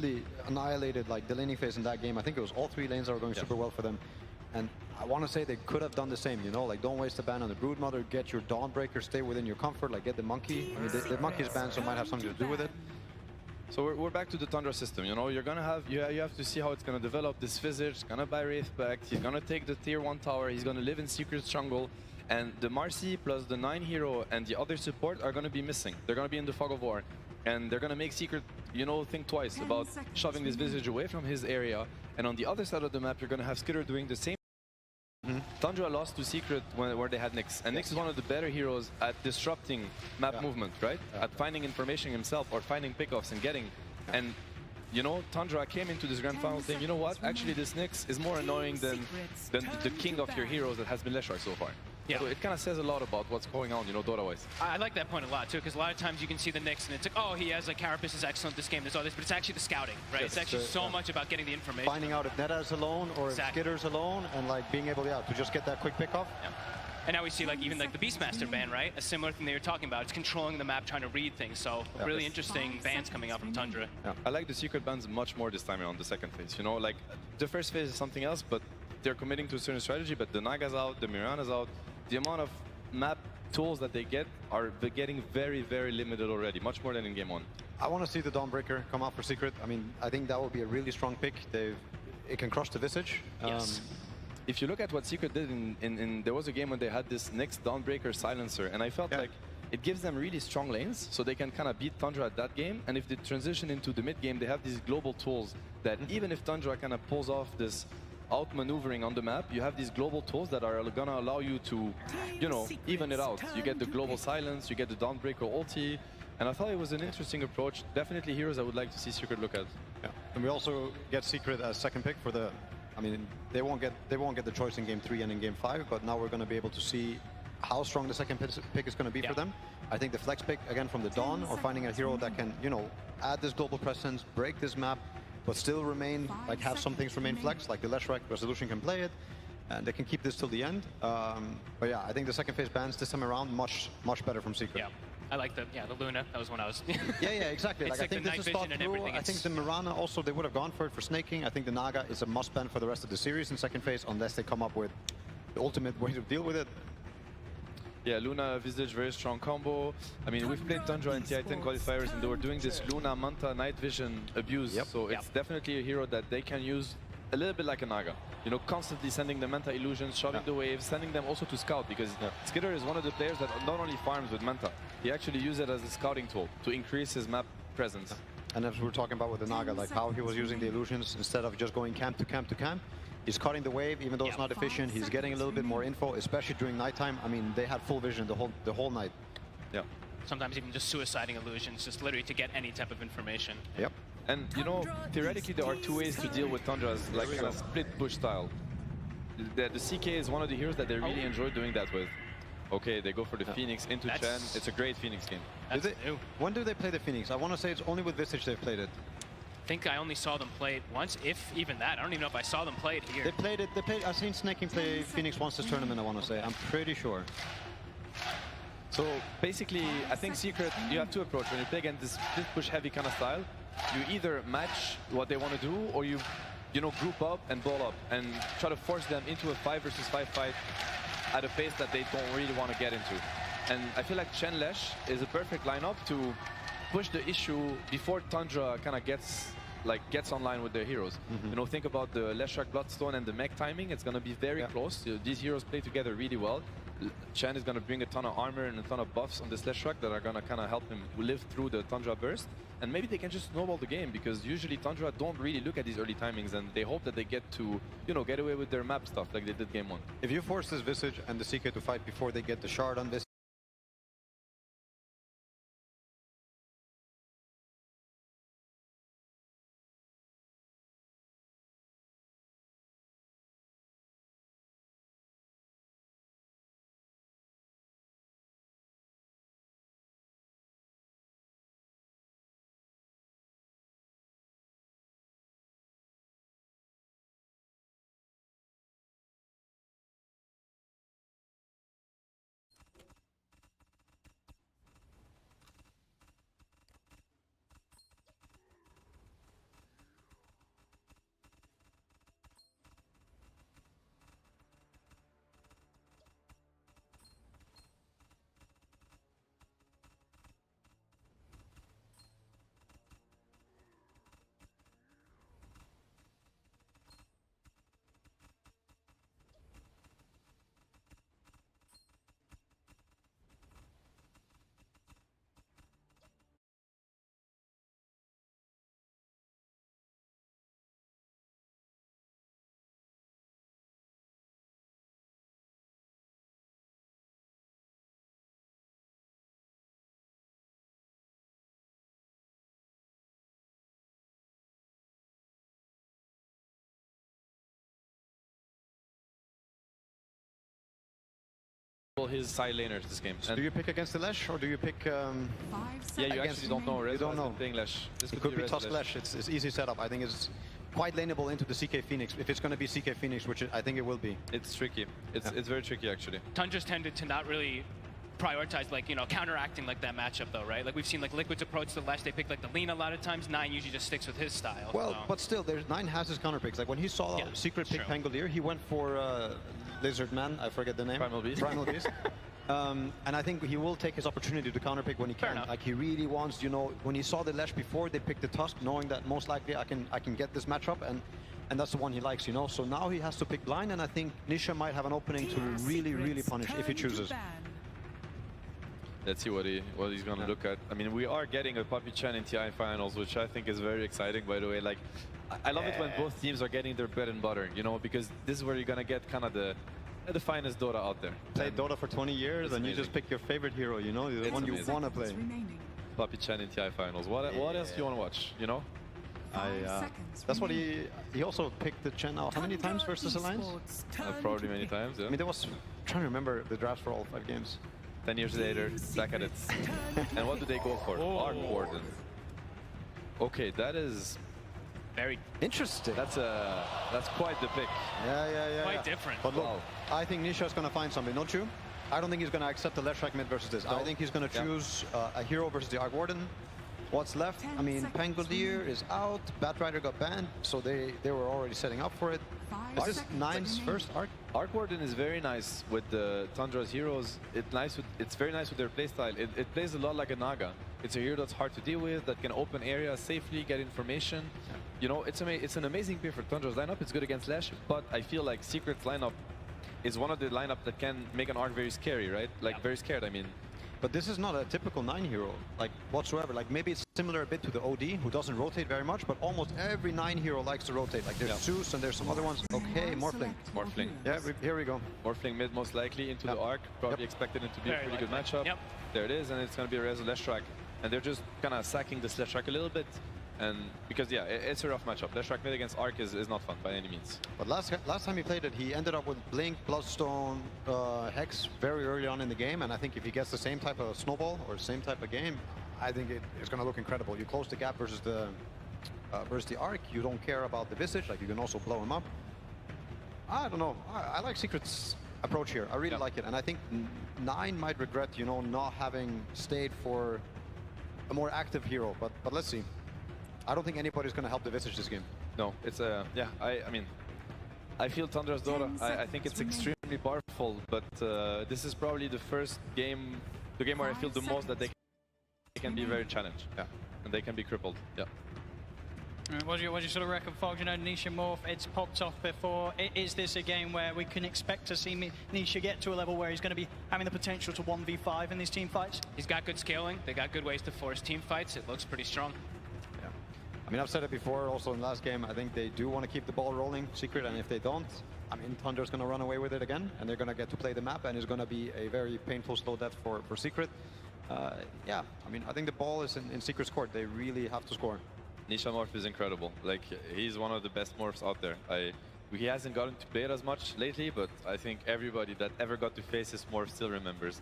absolutely annihilated like the laning phase in that game. I think it was all 3 lanes that were going super well for them. And I want to say they could have done the same, you know, like don't waste a ban on the Broodmother, get your Dawnbreaker, stay within your comfort, like get the Monkey. I mean, the Monkey's banned, so it might have something to do with it. So we're back to the Tundra system, you know, you're gonna have, you have to see how it's gonna develop. This Visage, gonna buy Wraith back, he's gonna take the tier 1 tower, he's gonna live in Secret Jungle, and the Marcy plus the 9 hero and the other support are gonna be missing. They're gonna be in the Fog of War, and they're gonna make Secret, you know, think twice about shoving this Visage away from his area, and on the other side of the map, you're gonna have Skitter doing the same. Tundra lost to Secret where they had Nyx, and Nyx is one of the better heroes at disrupting map movement, right? At finding information himself or finding pickoffs and getting. And, you know, Tundra came into this grand final saying, you know what, actually this Nyx is more annoying than the king of your heroes that has been Leshrac so far. Yeah. So it kind of says a lot about what's going on, you know, Dota-wise. I like that point a lot, too, because a lot of times you can see the Nyx and it's like, oh, he has, like, Carapace is excellent this game, there's all this, but it's actually the scouting, right? Yes, it's actually so much about getting the information. Finding out if Neta's alone or if Skitter's alone, and, like, being able, to just get that quick pickoff. Yeah. And now we see, like, even, like, the Beastmaster ban, right? A similar thing they were talking about. It's controlling the map, trying to read things, so really interesting bans coming out from Tundra. Yeah. I like the Secret bans much more this time around the second phase, you know? Like, the first phase is something else, but they're committing to a certain strategy, but the Naga's out, the Mirana's out, the amount of map tools that they get are getting very, very limited already, much more than in game 1. I want to see the Dawnbreaker come out for Secret. I mean, I think that would be a really strong pick. It can crush the Visage. Yes. If you look at what Secret did there was a game when they had this next Dawnbreaker silencer, and I felt like it gives them really strong lanes, so they can kind of beat Tundra at that game, and if they transition into the mid game, they have these global tools that even if Tundra kind of pulls off this outmaneuvering on the map, you have these global tools that are gonna allow you to, you know, even it out. You get the global silence, you get the Dawnbreaker ulti, and I thought it was an interesting approach. Definitely heroes I would like to see Secret look at. Yeah, and we also get Secret as second pick for the. I mean, they won't get the choice in game 3 and in game 5, but now we're going to be able to see how strong the second pick is going to be for them. I think the flex pick again from the Dawn, or finding a hero that can, you know, add this global presence, break this map, but still remain, like, have some things remain flex, like the Leshrac Resolution can play it, and they can keep this till the end. But yeah, I think the second phase bans this time around much better from Secret. Yeah, I like the Luna. That was when I was. yeah, exactly. Like, I think this is thought through. I think the Mirana also, they would have gone for it for snaking. I think the Naga is a must ban for the rest of the series in second phase, unless they come up with the ultimate way to deal with it. Yeah, Luna Visage, very strong combo. I mean, we've played Tundra in TI10 qualifiers, and they were doing this Luna Manta Night Vision abuse. So it's definitely a hero that they can use a little bit like a Naga. You know, constantly sending the Manta illusions, shoving the waves, sending them also to scout, because Skitter is one of the players that not only farms with Manta, he actually uses it as a scouting tool to increase his map presence. And as we were talking about with the Naga, like how he was using the illusions instead of just going camp to camp to camp. He's cutting the wave, even though it's not efficient. He's getting a little bit more info, especially during nighttime. I mean, they had full vision the whole night. Yeah. Sometimes even just suiciding illusions, just literally to get any type of information. Yep. And, you know, theoretically, there are 2 ways to deal with Tundras, like kind of split push style. The CK is one of the heroes that they really enjoy doing that with. Okay, they go for the Phoenix into Chen. It's a great Phoenix game. When do they play the Phoenix? I want to say it's only with Visage they've played it. I think I only saw them play it once, if even that. I don't even know if I saw them play it here. They played it. I've seen Snaking play Phoenix once this tournament, I want to say. I'm pretty sure. So basically, I think Secret, you have 2 approaches. When you play against this split push heavy kind of style, you either match what they want to do, or you know, group up and ball up and try to force them into a 5 versus 5 fight at a pace that they don't really want to get into. And I feel like Chen Lesh is a perfect lineup to push the issue before Tundra kind of gets online with their heroes. You know, think about the Leshrac Bloodstone and the mech timing. It's going to be very close. These heroes play together really well. Chen is going to bring a ton of armor and a ton of buffs on this Leshrac that are going to kind of help him live through the Tundra burst. And maybe they can just snowball the game, because usually Tundra don't really look at these early timings, and they hope that they get to, you know, get away with their map stuff like they did game 1. If you force this Visage and the CK to fight before they get the shard on this, his side laners this game. So do you pick against the Lesh or do you pick? Yeah, you actually don't know. You don't know. Playing Lesh. This It could be Tusk Lesh. It's easy setup. I think it's quite laneable into the CK Phoenix if it's going to be CK Phoenix, which I think it will be. It's tricky. It's very tricky actually. Tundra's tended to not really prioritize, like, you know, counteracting like that matchup though, right? Like we've seen like Liquid's approach to the Lesh, they pick like the lean a lot of times. Nine usually just sticks with his style. Well, but still, Nine has his counter picks. Like when he saw Secret pick Pangolier, he went for Lizard Man. I forget the name. Primal Beast. Primal Beast. And I think he will take his opportunity to counter pick when he can. Like he really wants, you know, when he saw the Lesh before, they picked the Tusk, knowing that most likely I can get this matchup, and that's the one he likes, you know. So now he has to pick blind, and I think Nisha might have an opening to really punish if he chooses. Let's see what he's gonna look at. I mean, we are getting a Puppy Chen in TI finals, which I think is very exciting, by the way. Like, I love it when both teams are getting their bread and butter, you know, because this is where you're gonna get kind of the finest Dota out there. Played Dota for 20 years, and you just pick your favorite hero, you know, the one you want to play. Puppy Chen in TI finals. What else do you want to watch, you know? That's what he also picked the Chen out. How many times versus Alliance? Probably many times, yeah. I mean, I'm trying to remember the drafts for all 5 games. 10 years later, back at it. And what do they go for? Arc Warden. Okay, that is very interesting. That's quite the pick. Yeah. Quite different. But look, I think Nisha's going to find something, don't you? I don't think he's going to accept the Leshrac mid versus this. No. I think he's going to choose a hero versus the Arc Warden. What's left? I mean, Pangolier is out. Batrider got banned, so they were already setting up for it. Is this Nine's first Arc? Arc Warden is very nice with the Tundra's heroes. It's very nice with their playstyle. It plays a lot like a Naga. It's a hero that's hard to deal with, that can open areas safely, get information. You know, it's an amazing pick for Tundra's lineup. It's good against Lash, but I feel like Secret's lineup is one of the lineup that can make an Arc very scary, right? Like very scared, I mean. But this is not a typical 9 hero, like whatsoever. Like maybe it's similar a bit to the OD, who doesn't rotate very much, but almost every 9 hero likes to rotate. Like there's Zeus and there's some other ones. Okay, Morphling. Morphling. Yeah, here we go. Morphling mid most likely into the Arc. Probably expected it to be a pretty good matchup. There it is, and it's going to be a Rezo Leshrac. And they're just kind of sacking this Leshrac a little bit. And because, yeah, it's a rough matchup. Leshrac mid against Arc is not fun by any means. But last time he played it, he ended up with Blink, Bloodstone, Hex very early on in the game. And I think if he gets the same type of snowball or same type of game, I think it's going to look incredible. You close the gap versus the Arc. You don't care about the Visage. Like, you can also blow him up. I don't know. I like Secret's approach here. I really like it. And I think 9 might regret, you know, not having stayed for a more active hero. But let's see. I don't think anybody's going to help the Visage this game. No, it's yeah. I mean, I feel Tundra's Dota. I think it's extremely powerful, but this is probably the first game, the game where I feel the most that they can be very challenged. Yeah, and they can be crippled. Yeah. What do you sort of reckon, Fox? You know, Nisha Morph, it's popped off before. Is this a game where we can expect to see Nisha get to a level where he's going to be having the potential to 1v5 in these team fights? He's got good scaling. They got good ways to force team fights. It looks pretty strong. I mean, I've said it before also in the last game. I think they do want to keep the ball rolling, Secret, and if they don't, I mean, Tundra's going to run away with it again, and they're going to get to play the map, and it's going to be a very painful slow death for Secret. Yeah, I mean, I think the ball is in Secret's court. They really have to score. Nisha Morph is incredible. Like, he's one of the best morphs out there. He hasn't gotten to play it as much lately, but I think everybody that ever got to face his morph still remembers.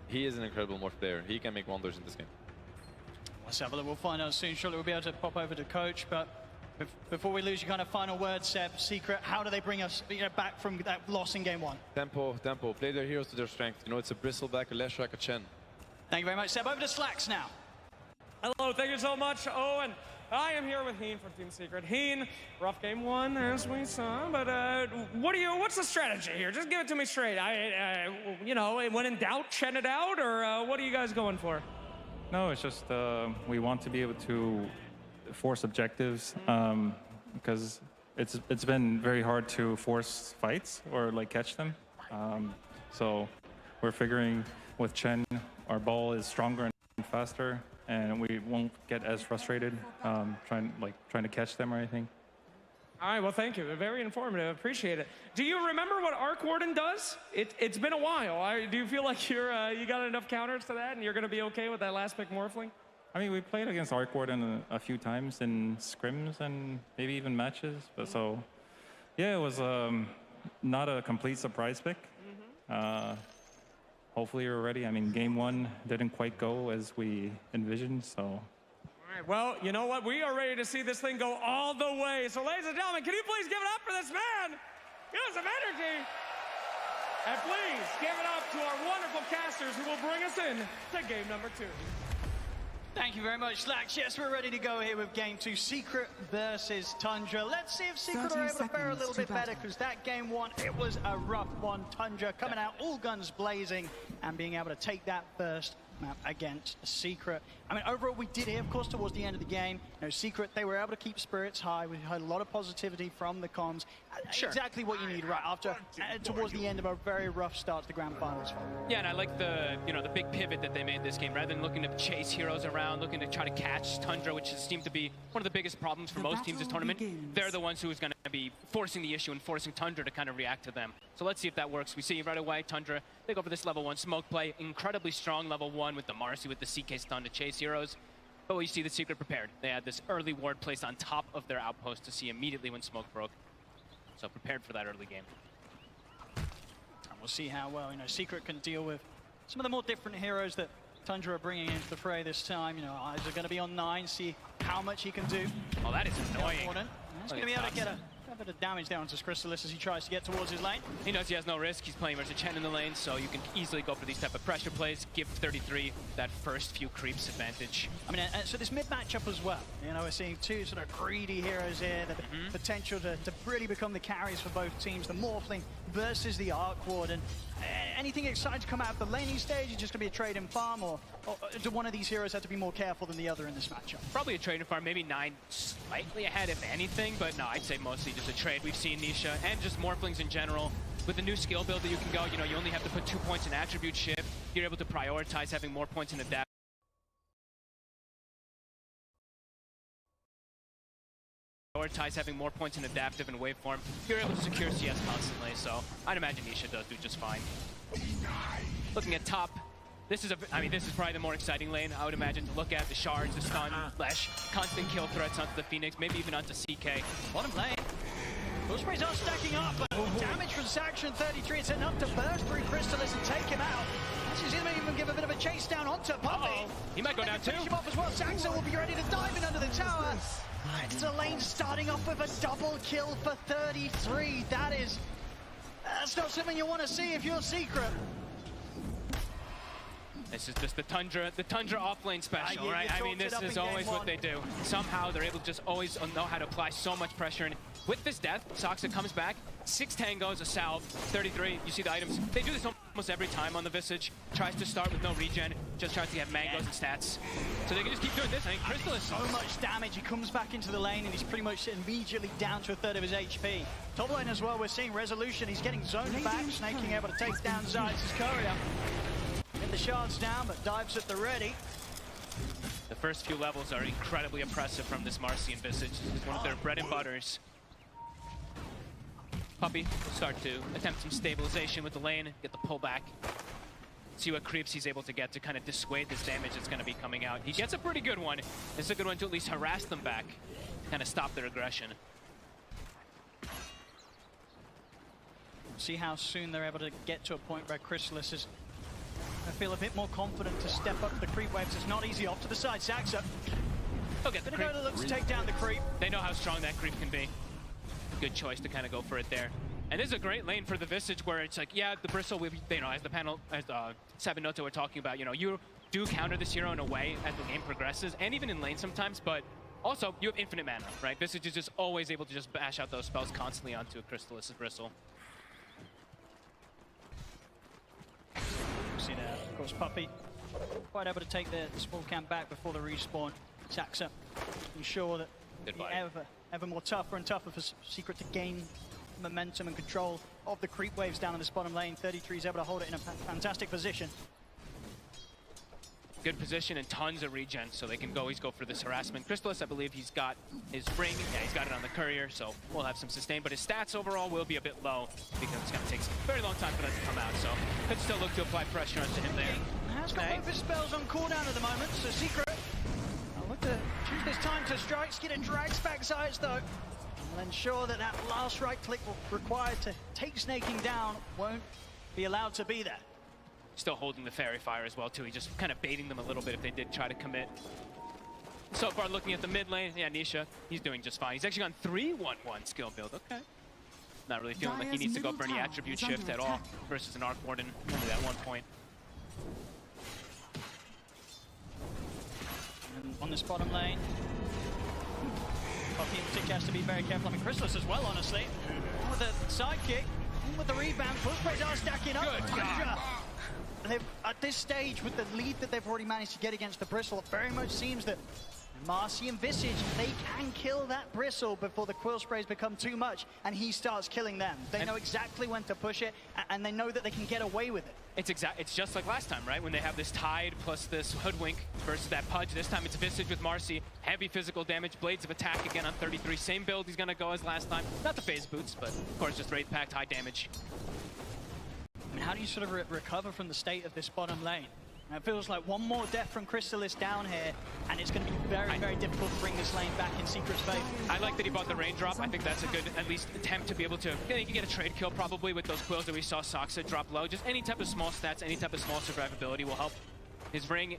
He is an incredible morph player. He can make wonders in this game. Let's have a look. We'll find out soon. Surely we'll be able to pop over to Coach. But before we lose your kind of final word, Seb, Secret, how do they bring us back from that loss in game 1? Tempo. Play their heroes to their strength. You know, it's a Bristleback, a Leshrac, a Chen. Thank you very much, Seb. Over to Slacks now. Hello, thank you so much, Owen. I am here with Heen for Team Secret. Heen, rough game 1, as we saw, but what's the strategy here? Just give it to me straight. You know, when in doubt, Chen it out, or what are you guys going for? No, it's just we want to be able to force objectives because it's been very hard to force fights or like catch them. So we're figuring with Chen, our ball is stronger and faster, and we won't get as frustrated trying to catch them or anything. All right, well, thank you. Very informative. Appreciate it. Do you remember what Arc Warden does? It's been a while. Do you feel like you got enough counters to that and you're going to be okay with that last pick Morphling? I mean, we played against Arc Warden a few times in scrims and maybe even matches. But so, yeah, it was not a complete surprise pick. hopefully we're ready. I mean, game one didn't quite go as we envisioned, so. All right, well, you know what? We are ready to see this thing go all the way. So, ladies and gentlemen, can you please give it up for this man? Give us some energy. And please give it up to our wonderful casters who will bring us in to game number 2. Thank you very much, Slax. Yes, we're ready to go here with game 2, Secret versus Tundra. Let's see if Secret are able to fare a little bit better, because that game 1, it was a rough one. Tundra coming out all guns blazing and being able to take that first map against Secret. I mean, overall, we did hear, of course, towards the end of the game, Secret, they were able to keep spirits high. We had a lot of positivity from the comms. Sure. Exactly what you need right after, towards the end of a very rough start to the grand finals. Yeah, and I like the big pivot that they made this game. Rather than looking to chase heroes around, looking to try to catch Tundra, which seemed to be one of the biggest problems for most teams this tournament. They're the ones who's going to be forcing the issue and forcing Tundra to kind of react to them. So let's see if that works. We see right away Tundra, they go for this level 1 smoke play. Incredibly strong level 1 with the Marcy, with the CK stun to chase heroes. But we see the Secret prepared. They had this early ward placed on top of their outpost to see immediately when smoke broke. So prepared for that early game. And we'll see how well, Secret can deal with some of the more different heroes that Tundra are bringing into the fray this time. Eyes are going to be on 9, see how much he can do. Oh, that is annoying. He's going to be able to get a bit of damage down to Crystallis as he tries to get towards his lane. He knows he has no risk. He's playing versus Chen in the lane, so you can easily go for these type of pressure plays. Give 33 that first few creeps advantage. I mean, so this mid matchup as well. We're seeing two sort of greedy heroes here. The potential to really become the carries for both teams. The Morphling versus the Arc Warden. Anything exciting to come out of the laning stage? Is just going to be a trade and farm, or do one of these heroes have to be more careful than the other in this matchup? Probably a trade and farm, maybe 9 slightly ahead if anything, but no, I'd say mostly just a trade. We've seen Nisha and just Morphlings in general. With the new skill build that you can go, you only have to put 2 points in attribute shift. You're able to prioritize having more points in adapt. Prioritize having more points in adaptive and waveform. You're able to secure CS constantly, so I'd imagine Nisha does do just fine. Looking at top, this is probably the more exciting lane, I would imagine, to look at. The shards, the stun, flash, constant kill threats onto the Phoenix, maybe even onto CK. Bottom lane. Those sprays are stacking up, but damage from Saction 33. It's enough to burst through Crystallis and take him out. She's going to even give a bit of a chase down onto Puppey. He might go down too. Finish him off as well. Saxon will be ready to dive in under the tower. It's a lane starting off with a double kill for 33. That's not something you want to see if you're Secret. This is just the Tundra offlane special, right? I mean, this is always what they do. Somehow they're able to just always know how to apply so much pressure. And with this death, Soxa comes back, 6 tangos, a salve, 33. You see the items. They do this almost every time on the Visage. Tries to start with no regen, just tries to get mangoes and stats. So they can just keep doing this. I think Crystal is so much damage. He comes back into the lane and he's pretty much immediately down to a third of his HP. Top lane as well, we're seeing Resolution. He's getting zoned back, Snaking able to take down Zayt's courier. Get the shards down, but dives at the ready. The first few levels are incredibly impressive from this Marcy and Visage. This is one of their bread and butters. Puppey will start to attempt some stabilization with the lane, get the pullback. See what creeps he's able to get to kind of dissuade this damage that's going to be coming out. He gets a pretty good one. It's a good one to at least harass them back, kind of stop their aggression. See how soon they're able to get to a point where Crystallis is, I feel, a bit more confident to step up the creep waves. It's not easy. Off to the side, Saxa. He'll get the creep. Gonna go to look to take down the creep. They know how strong that creep can be. Good choice to kind of go for it there. And this is a great lane for the Visage, where it's like, yeah, the Bristle, as the panel, as Seven Noto were talking about, you do counter this hero in a way as the game progresses, and even in lane sometimes, but also you have infinite mana, right? Visage is just always able to just bash out those spells constantly onto a Crystallis' Bristle. See there, of course, Puppey quite able to take the small camp back before the respawn. Saxa ensure that ever more tougher and tougher for Secret to gain momentum and control of the creep waves down in this bottom lane. 33 is able to hold it in a fantastic position. Good position and tons of regen, so they can always go for this harassment. Crystallis, I believe he's got his ring. Yeah, he's got it on the courier, so we'll have some sustain. But his stats overall will be a bit low because it's going to take a very long time for that to come out. So could still look to apply pressure onto him there. Has got both his spells on cooldown at the moment, so Secret will look to choose this time to strike. Skid and drags back Zayt's though. We'll ensure that that last right click required to take Snaking down won't be allowed to be there. still holding the Fairy Fire as well too. He's just kind of baiting them a little bit if they did try to commit. So far looking at the mid lane, yeah, Nisha, he's doing just fine. He's actually gone 3-1-1 skill build, okay. Not really feeling like he needs to go for any attribute shift at all versus an Arc Warden only at one point. And on this bottom lane, Poppy in particular has to be very careful. I mean, Chrysalis as well, honestly. With the sidekick, with the rebound, push sprays are stacking up. At this stage, with the lead that they've already managed to get against the Bristle, it very much seems that Marcy and Visage, they can kill that Bristle before the quill sprays become too much and he starts killing them. They know exactly when to push it, and they know that they can get away with it. It's just like last time, right? When they have this Tide plus this Hoodwink versus that Pudge. This time it's Visage with Marcy. Heavy physical damage, Blades of Attack again on 33. Same build he's gonna go as last time. Not the phase boots, but of course just Wraith Pact, high damage. I mean, how do you sort of recover from the state of this bottom lane? It feels like one more death from Chrysalis down here, and it's going to be very, very difficult to bring this lane back in Secret's favor. I like that he bought the raindrop. I think that's a good, at least, attempt to be able to, he can get a trade kill probably with those quills that we saw Saksa drop low. Just any type of small stats, any type of small survivability will help. His ring,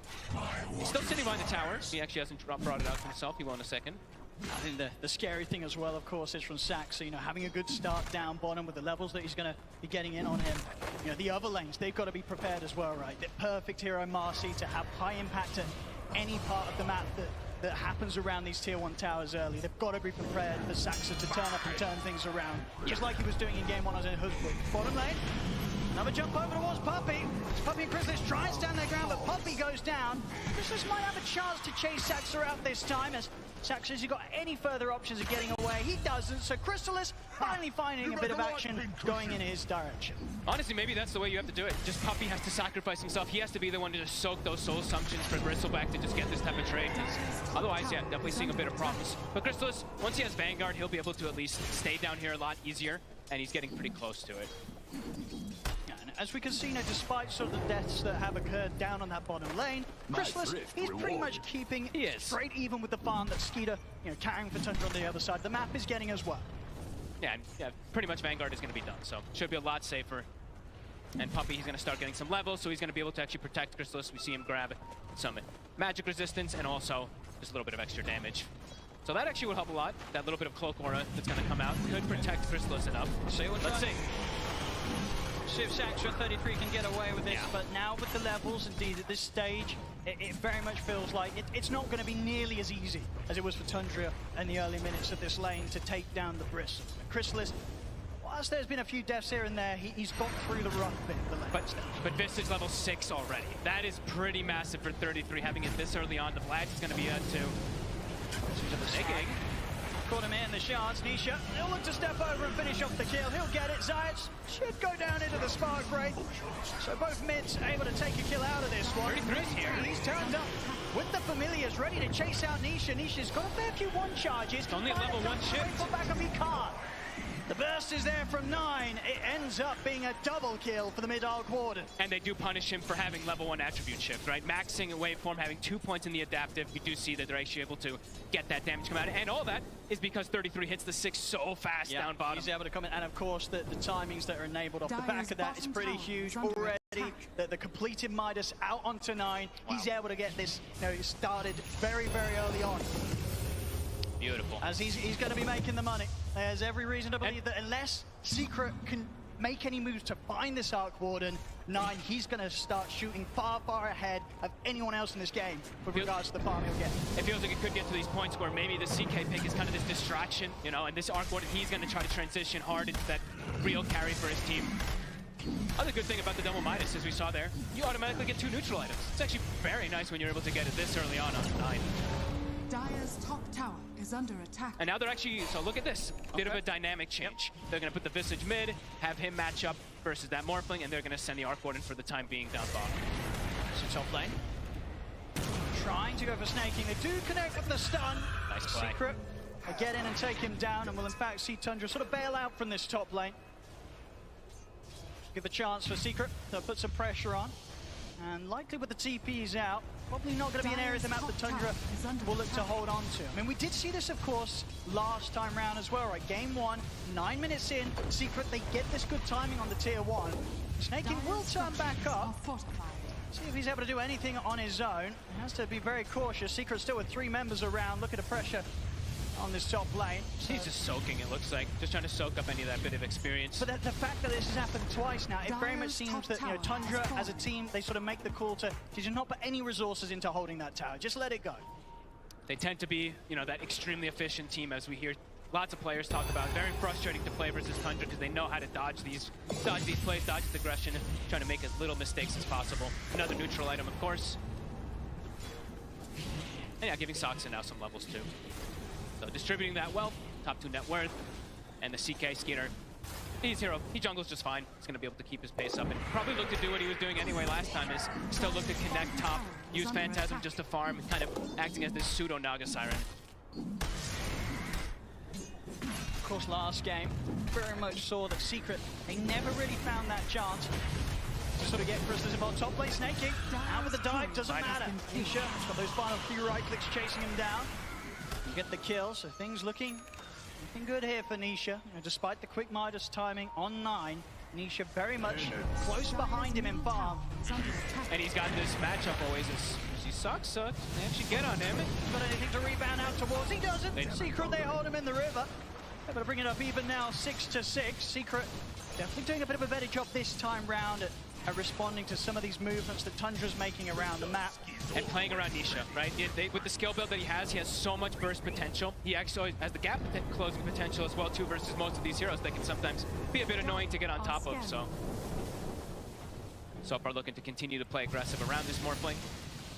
he's still sitting behind the tower. He actually hasn't brought it out himself. He will in a second. I think the scary thing as well, of course, is from Saksa, you know, having a good start down bottom with the levels that he's going to be getting in on him. You know, the other lanes, they've got to be prepared as well, right? The perfect hero Marcy to have high impact at any part of the map that happens around these tier 1 towers early. They've got to be prepared for Saksa to turn up and turn things around, just like he was doing in game 1 as in Hoodwink. Bottom lane, another jump over towards Puppey. Puppey and Chrysalis try and stand their ground, but Puppey goes down. Chrysalis might have a chance to chase Saksa out this time, as Saksa, has he got any further options of getting away? He doesn't, so Chrysalis finally finding a bit of action going in his direction. Honestly, maybe that's the way you have to do it. Just Puppey has to sacrifice himself. He has to be the one to just soak those soul assumptions for Bristleback to just get this type of trade. Otherwise, yeah, definitely seeing a bit of problems. But Chrysalis, once he has Vanguard, he'll be able to at least stay down here a lot easier, and he's getting pretty close to it. As we can see now, despite sort of the deaths that have occurred down on that bottom lane, Chrysalis, he's pretty much keeping straight even with the farm that Skeeter, you know, carrying for Tundra on the other side. The map is getting as well. Yeah, pretty much Vanguard is going to be done, so should be a lot safer. And Puppey, he's going to start getting some levels, so he's going to be able to actually protect Chrysalis. We see him grab some magic resistance and also just a little bit of extra damage. So that actually would help a lot. That little bit of cloak aura that's going to come out could protect Chrysalis enough. Let's see. See if Saksa 33 can get away with this, but now with the levels, indeed, at this stage, it very much feels like it's not going to be nearly as easy as it was for Tundra in the early minutes of this lane to take down the Bristle. Chrysalis, whilst there's been a few deaths here and there, he's got through the rough bit of the lane. But Visage level 6 already. That is pretty massive for 33, having it this early on. The flag is going to be at 2. Caught him in the shards. Nisha, he'll look to step over and finish off the kill. He'll get it. Zayas should go down into the spark break. So both mids able to take a kill out of this one. 33's here. He's turned up with the Familiars, ready to chase out Nisha. Nisha's got a fair few one charges. It's only a level 1 shift. Put back up, he can't. The burst is there from 9. It ends up being a double kill for the mid-Arc Warden. And they do punish him for having level 1 attribute shift, right? Maxing a waveform, having 2 points in the adaptive. You do see that they're actually able to get that damage come out. And all that is because 33 hits the 6 so fast down bottom. He's able to come in, and of course the timings that are enabled off the back of that is pretty huge already. The completed Midas out onto 9. Wow. He's able to get this, you know, started very, very early on. Beautiful. As he's going to be making the money. There's every reason to believe that unless Secret can make any moves to find this Arc Warden, 9, he's going to start shooting far, far ahead of anyone else in this game with regards to the farm he'll get. It feels like it could get to these points where maybe the CK pick is kind of this distraction, you know, and this Arc Warden, he's going to try to transition hard into that real carry for his team. Other good thing about the double Midas, as we saw there, you automatically get 2 neutral items. It's actually very nice when you're able to get it this early on 9. Dire's top tower is under attack. And now they're actually, so look at this, bit of a dynamic change. They're going to put the Visage mid, have him match up versus that Morphling, and they're going to send the Arc Warden for the time being down bottom. So top lane, trying to go for snaking. They do connect with the stun. Nice play. Secret will get in and take him down, and will in fact see Tundra sort of bail out from this top lane. Give a chance for Secret to put some pressure on. And likely with the TPs out, probably not going to be an area of the map that Tundra will look to hold on to. I mean, we did see this, of course, last time round as well, right? Game 1, 9 minutes in, Secret, they get this good timing on the tier 1. Snaking will turn back up. See if he's able to do anything on his own. He has to be very cautious. Secret still with 3 members around, looking to pressure on this top lane. He's just soaking, it looks like. Just trying to soak up any of that bit of experience. But the fact that this has happened twice now, it very much seems that, you know, Tundra as a team, they sort of make the call to just not put any resources into holding that tower. Just let it go. They tend to be, you know, that extremely efficient team, as we hear lots of players talk about. Very frustrating to play versus Tundra because they know how to dodge these plays, dodge the aggression, trying to make as little mistakes as possible. Another neutral item, of course. And yeah, giving Soxon now some levels too. So distributing that wealth, top 2 net worth, and the CK Skeeter. He's hero. He jungles just fine. He's going to be able to keep his pace up and probably look to do what he was doing anyway last time, is still look to connect top, use Phantasm just to farm, kind of acting as this pseudo Naga Siren. Of course, last game, very much saw that Secret, they never really found that chance to sort of get Crystal's involved. Top lane snaking, out with the dive, doesn't matter. Nisha has got those final few right clicks chasing him down. You get the kill, so things looking good here for Nisha. You know, despite the quick Midas timing on 9, Nisha very much close behind him in farm. And he's got this matchup always as he sucks, so they actually get on him. Got anything to rebound out towards? He doesn't. Secret, they hold him in the river. Able to bring it up even now, 6-6. Secret definitely doing a bit of a better job this time round at responding to some of these movements that Tundra's making around the map. And playing around Nisha, right? With the skill build that he has so much burst potential. He actually has the gap closing potential as well too, versus most of these heroes that can sometimes be a bit annoying to get on top of. So far looking to continue to play aggressive around this Morphling.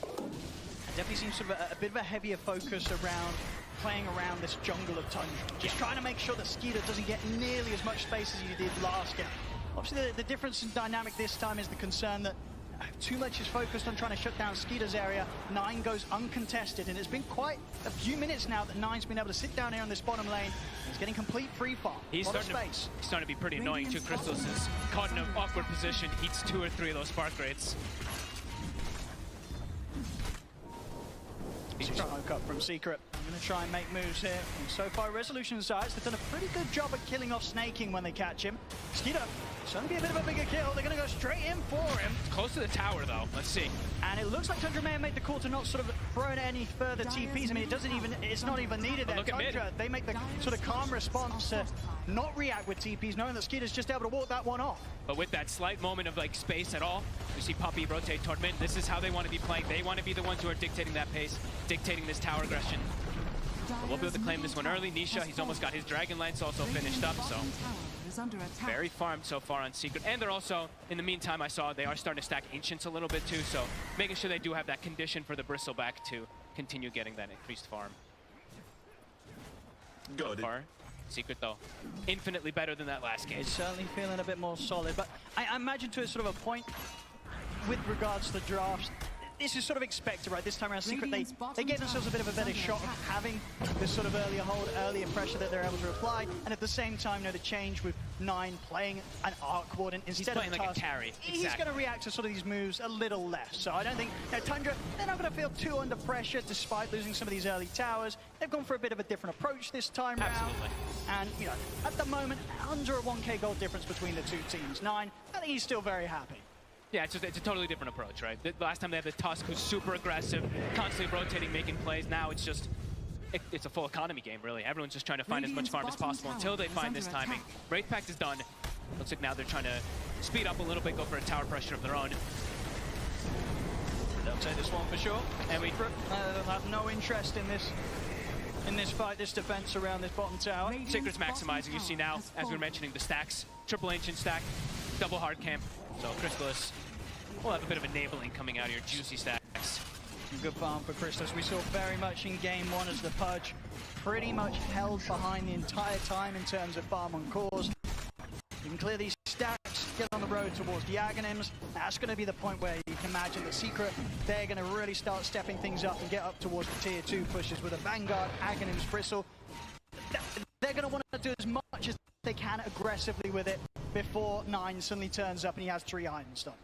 It definitely seems sort of a bit of a heavier focus around playing around this jungle of Tundra. Just trying to make sure that Skeeter doesn't get nearly as much space as he did last game. Obviously, the difference in dynamic this time is the concern that too much is focused on trying to shut down Skeeter's area. 9 goes uncontested, and it's been quite a few minutes now that 9's been able to sit down here on this bottom lane. He's getting complete free fall. He's starting to be pretty annoying too. Crystals is caught in an awkward position, eats 2 or 3 of those spark rates. Strong cut from Secret. I'm going to try and make moves here. And so far, Resolution sides, they've done a pretty good job at killing off Snaking when they catch him. Skeeter, it's going to be a bit of a bigger kill. They're going to go straight in for him. Close to the tower, though. Let's see. And it looks like Tundra may have made the call to not sort of throw in any further TPs. I mean, it's not even needed there. Tundra, they make the sort of calm response to not react with TPs, knowing that Skeeter's just able to walk that one off. But with that slight moment of like space at all, we see Puppey rotate toward mid. This is how they want to be playing. They want to be the ones who are dictating that pace, dictating this tower aggression. But we'll be able to claim this one early. Nisha, he's almost got his Dragon Lance also finished up, so very farmed so far on Secret. And they're also, in the meantime, I saw they are starting to stack Ancients a little bit too, so making sure they do have that condition for the Bristleback to continue getting that increased farm. So far, Secret, though, infinitely better than that last game. It's certainly feeling a bit more solid, but I imagine to a sort of a point with regards to the drafts, this is sort of expected, right? This time around, Secret, they gave themselves a bit of a better shot of having this sort of earlier hold, earlier pressure that they're able to apply, and at the same time, you know, the change with 9 playing an Arc Warden instead of like a carry. He's going to react to sort of these moves a little less. So I don't think, you know, Tundra, they're not going to feel too under pressure despite losing some of these early towers. They've gone for a bit of a different approach this time round. Absolutely. And, you know, at the moment, under a 1k gold difference between the two teams. 9, I think he's still very happy. Yeah, it's a totally different approach, right? The last time they had the Tusk, who's super aggressive, constantly rotating, making plays. Now it's just, it's a full economy game, really. Everyone's just trying to find as much farm as possible until they find this timing. Wraith Pact is done. Looks like now they're trying to speed up a little bit, go for a tower pressure of their own. They'll take this one for sure. And we they'll have no interest in this fight, this defense around this bottom tower. Secret's maximizing. You see now, as we were mentioning, the stacks. Triple Ancient stack, double hard camp. So Crystallis will have a bit of enabling coming out here. Juicy stacks. Good farm for Crystallis. We saw very much in game 1 as the Pudge pretty much held behind the entire time in terms of farm on cores. You can clear these stacks, get on the road towards the Aghanims. That's going to be the point where you can imagine that Secret, they're going to really start stepping things up and get up towards the tier 2 pushes with a Vanguard, Aghanims, Bristle. They're going to want to do as much as they can aggressively with it before 9 suddenly turns up and he has 3 items done.